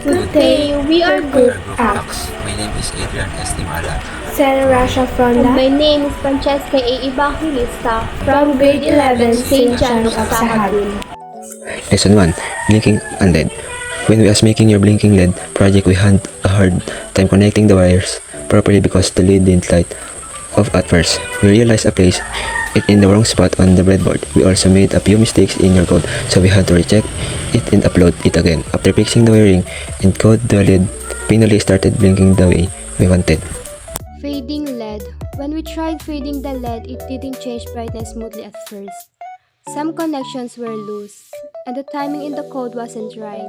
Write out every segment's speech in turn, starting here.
Today we are Group X. My name is Adrian Estimala. Sarah Rasha Fronda My name is Francesca A. Evangelista from grade 11 St. John's of Sahagin. Lesson 1. Blinking and LED. When we was making your blinking LED project, we had a hard time connecting the wires properly because the LED didn't light off at first. We realized I placed it in the wrong spot on the breadboard. We also made a few mistakes in your code, so we had to recheck it and upload it again. After fixing the wiring and code, the LED finally started blinking the way we wanted. Fading LED. When we tried fading the LED, it didn't change brightness smoothly at first. Some connections were loose, and the timing in the code wasn't right.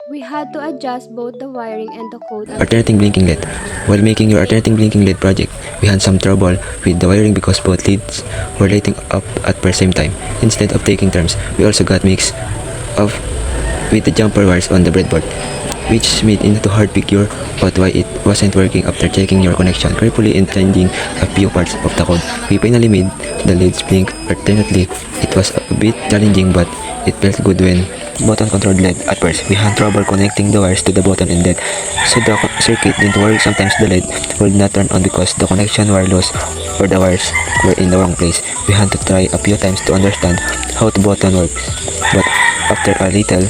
We had to adjust both the wiring and the code. Alternating blinking LED. While making your alternating blinking LED project, we had some trouble with the wiring because both LEDs were lighting up at the same time. Instead of taking turns, we also got mixed up with the jumper wires on the breadboard, which made it hard to figure out why it wasn't working. After checking your connection carefully and changing a few parts of the code, we finally made the LEDs blink alternately. It was a bit challenging, but it felt good when button controlled LED. At first, we had trouble connecting the wires to the button and LED, so the circuit didn't work. Sometimes the LED would not turn on because the connection were loose or the wires were in the wrong place. We had to try a few times to understand how the button works, but after a little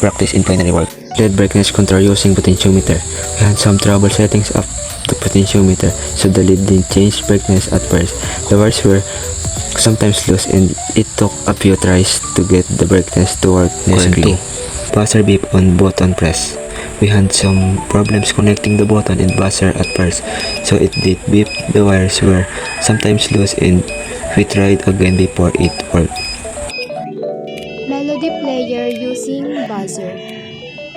practice, it finally worked. LED brightness control using potentiometer. We had some trouble settings up the potentiometer, so the LED didn't change brightness at first. The wires were sometimes loose and it took a few tries to get the brightness to work correctly. Buzzer beep on button press. We had some problems connecting the button and buzzer at first, so it did beep. The wires were sometimes loose and we tried again before it worked. Melody player using buzzer.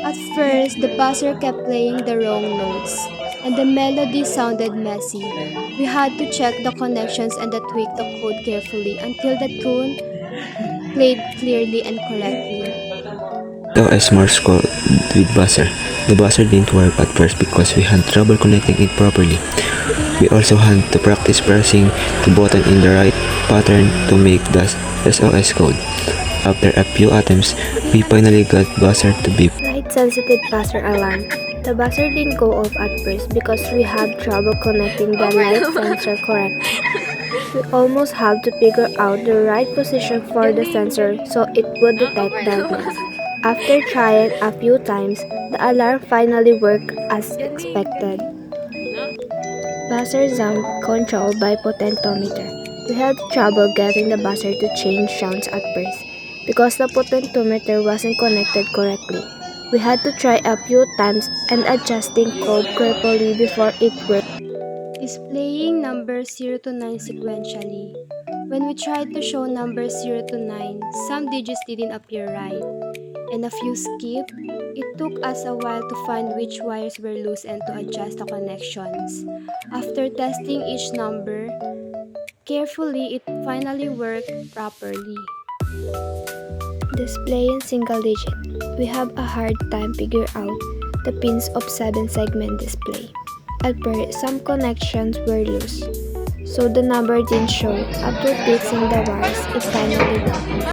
At first, the buzzer kept playing the wrong notes, and the melody sounded messy. We had to check the connections and tweak the code carefully until the tune played clearly and correctly. OS Morse code with buzzer. The buzzer didn't work at first because we had trouble connecting it properly. We also had to practice pressing the button in the right pattern to make the SOS code. After a few attempts, we finally got buzzer to beep. Light-sensitive buzzer alarm. The buzzer didn't go off at first because we had trouble connecting the light sensor correctly. We almost had to figure out the right position for the sensor so it would detect darkness. After trying a few times, the alarm finally worked as expected. Buzzer sound controlled by potentiometer. We had trouble getting the buzzer to change sounds at first because the potentiometer wasn't connected correctly. We had to try a few times and adjusting code carefully before it worked. Displaying numbers 0 to 9 sequentially. When we tried to show numbers 0 to 9, some digits didn't appear right, and a few skipped. It took us a while to find which wires were loose and to adjust the connections. After testing each number carefully, it finally worked properly. Displaying single digit. We have a hard time figure out the pins of 7-segment display. At first, some connections were loose, so the number didn't show. After fixing the wires, it finally worked.